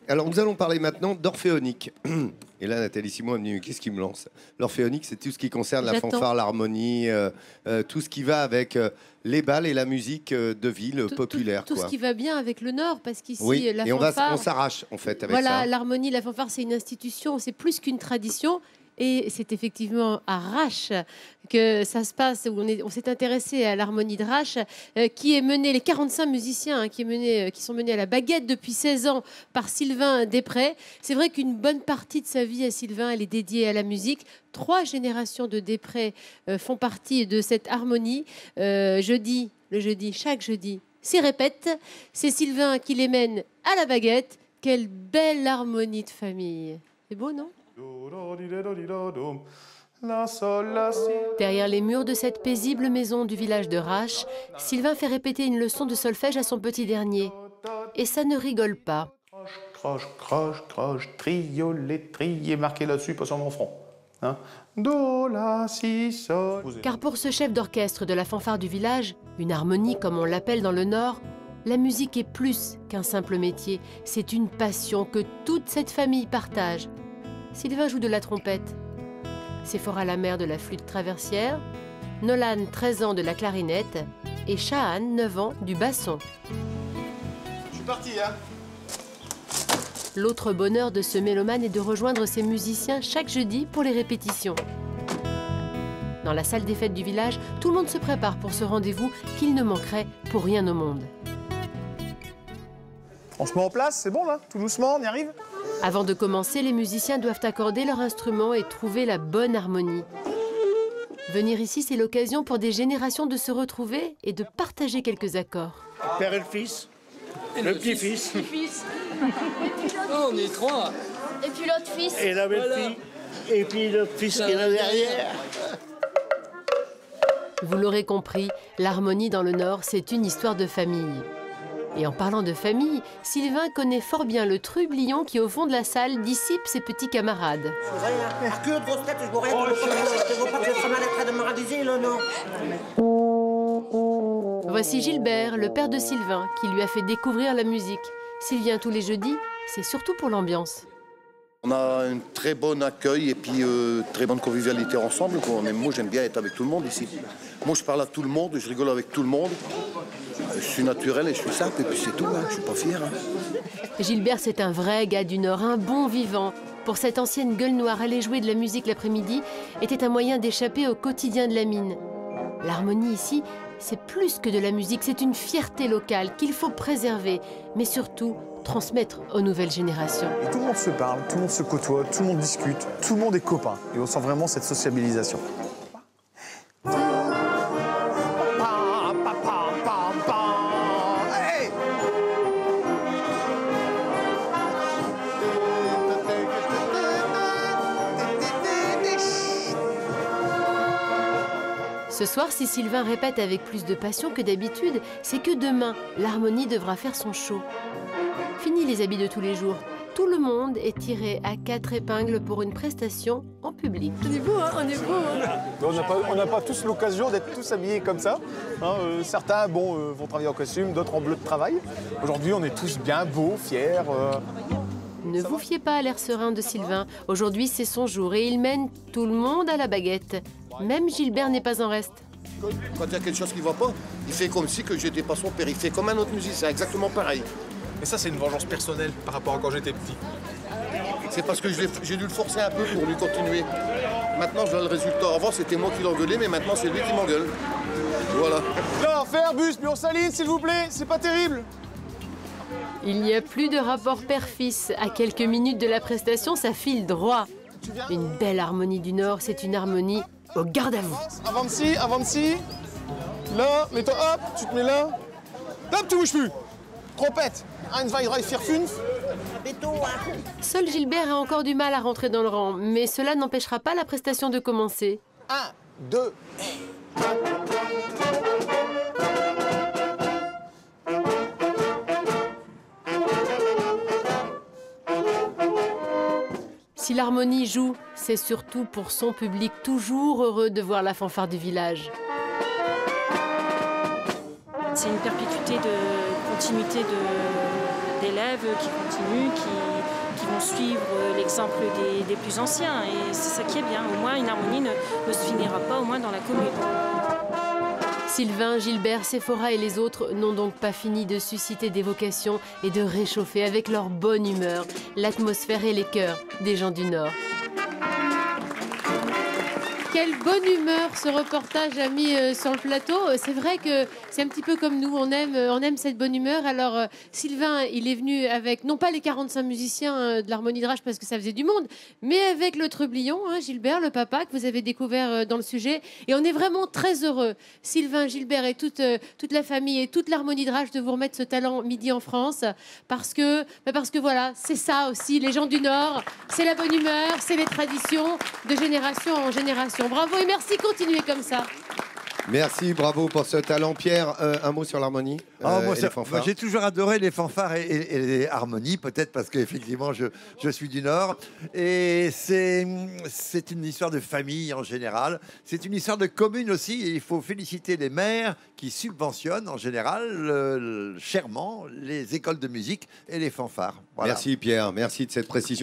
Alors, nous allons parler maintenant d'orphéonique. Et là, Nathalie Simon a dit, qu'est-ce qui me lance? L'orphéonique, c'est tout ce qui concerne la fanfare, l'harmonie, tout ce qui va avec les bals et la musique de ville populaire. Tout ce qui va bien avec le Nord, parce qu'ici, oui. la et fanfare... on s'arrache, en fait, avec voilà, ça. l'harmonie, la fanfare, c'est une institution, c'est plus qu'une tradition. Et c'est effectivement à Rache que ça se passe, où on s'est intéressé à l'harmonie de Rache, qui est menée, les 45 musiciens qui sont menés à la baguette depuis 16 ans par Sylvain Després. C'est vrai qu'une bonne partie de sa vie à Sylvain, elle est dédiée à la musique. 3 générations de Després font partie de cette harmonie. Le jeudi, chaque jeudi, s'y répète. C'est Sylvain qui les mène à la baguette. Quelle belle harmonie de famille. C'est beau, non ? Derrière les murs de cette paisible maison du village de Rache, Sylvain fait répéter une leçon de solfège à son petit dernier. Et ça ne rigole pas. Croche, croche, croche, triolet, trier, marqué là-dessus, pas sur mon front. Hein? Do, la, si, sol. Car pour ce chef d'orchestre de la fanfare du village, une harmonie comme on l'appelle dans le Nord, la musique est plus qu'un simple métier. C'est une passion que toute cette famille partage. Sylvain joue de la trompette, Séphora la mère de la flûte traversière, Nolan 13 ans de la clarinette et Shahan 9 ans du basson. Je suis parti, hein. L'autre bonheur de ce mélomane est de rejoindre ses musiciens chaque jeudi pour les répétitions. Dans la salle des fêtes du village, tout le monde se prépare pour ce rendez-vous qu'il ne manquerait pour rien au monde. On se met en place, c'est bon là? Tout doucement, on y arrive? Avant de commencer, les musiciens doivent accorder leur instrument et trouver la bonne harmonie. Venir ici, c'est l'occasion pour des générations de se retrouver et de partager quelques accords. Le père et le fils, et le petit-fils. Oh, on est 3. Et puis l'autre fils. Et la belle-fille. Et puis le fils qui est là derrière. Vous l'aurez compris, l'harmonie dans le Nord, c'est une histoire de famille. Et en parlant de famille, Sylvain connaît fort bien le trublion qui, au fond de la salle, dissipe ses petits camarades. Voici Gilbert, le père de Sylvain, qui lui a fait découvrir la musique. S'il vient tous les jeudis, c'est surtout pour l'ambiance. On a un très bon accueil et puis très bonne convivialité ensemble. Moi, j'aime bien être avec tout le monde ici. Moi, je parle à tout le monde, je rigole avec tout le monde. Je suis naturel et je suis simple et puis c'est tout, hein. Je suis pas fier. Hein. Gilbert, c'est un vrai gars du Nord, un bon vivant. Pour cette ancienne gueule noire, aller jouer de la musique l'après-midi était un moyen d'échapper au quotidien de la mine. L'harmonie ici, c'est plus que de la musique, c'est une fierté locale qu'il faut préserver, mais surtout transmettre aux nouvelles générations. Et tout le monde se parle, tout le monde se côtoie, tout le monde discute, tout le monde est copain. Et on sent vraiment cette sociabilisation. Ce soir, si Sylvain répète avec plus de passion que d'habitude, c'est que demain, l'harmonie devra faire son show. Fini les habits de tous les jours. Tout le monde est tiré à 4 épingles pour une prestation en public. On est beau, hein, on est beau. Hein. On n'a pas tous l'occasion d'être tous habillés comme ça. Hein, certains vont travailler en costume, d'autres en bleu de travail. Aujourd'hui, on est tous bien beaux, fiers. Ne vous fiez pas à l'air serein de Sylvain. Aujourd'hui, c'est son jour et il mène tout le monde à la baguette. Même Gilbert n'est pas en reste. Quand il y a quelque chose qui ne va pas, il fait comme si que j'étais pas son père. Il fait comme un autre musicien, exactement pareil. Mais ça, c'est une vengeance personnelle par rapport à quand j'étais petit. C'est parce que j'ai dû le forcer un peu pour lui continuer. Maintenant, je vois le résultat. Avant, c'était moi qui l'engueulais, mais maintenant, c'est lui qui m'engueule. Voilà. Non, Airbus, mais on s'aligne, s'il vous plaît, c'est pas terrible. Il n'y a plus de rapport père-fils. À quelques minutes de la prestation, ça file droit. Une belle harmonie du Nord, c'est une harmonie au garde à vous. Avant de ci. Là, mets-toi, hop, tu te mets là. Hop, tu bouges plus. Trompette. 1, 2, 3, 4, 5. Seul Gilbert a encore du mal à rentrer dans le rang, mais cela n'empêchera pas la prestation de commencer. 1, 2, Si l'harmonie joue, c'est surtout pour son public toujours heureux de voir la fanfare du village. C'est une perpétuité de continuité d'élèves qui continuent, suivre l'exemple des plus anciens. Et c'est ça qui est bien. Au moins, une harmonie ne se finira pas, au moins dans la commune. Sylvain, Gilbert, Séphora et les autres n'ont donc pas fini de susciter des vocations et de réchauffer avec leur bonne humeur l'atmosphère et les cœurs des gens du Nord. Quelle bonne humeur ce reportage a mis sur le plateau. C'est vrai que c'est un petit peu comme nous, on aime cette bonne humeur. Alors Sylvain, il est venu avec, non pas les 45 musiciens de l'harmonie de Rache parce que ça faisait du monde, mais avec le trublion, hein, Gilbert, le papa, que vous avez découvert dans le sujet. Et on est vraiment très heureux, Sylvain, Gilbert et toute la famille et toute l'harmonie de Rache de vous remettre ce talent Midi en France. Parce que voilà, c'est ça aussi, les gens du Nord, c'est la bonne humeur, c'est les traditions de génération en génération. Bravo et merci, continuez comme ça. Merci, bravo pour ce talent. Pierre, un mot sur l'harmonie moi, j'ai toujours adoré les fanfares et les harmonies, peut-être parce qu'effectivement, je suis du Nord. Et c'est une histoire de famille en général. C'est une histoire de commune aussi. Et il faut féliciter les maires qui subventionnent en général chèrement les écoles de musique et les fanfares. Voilà. Merci Pierre, merci de cette précision.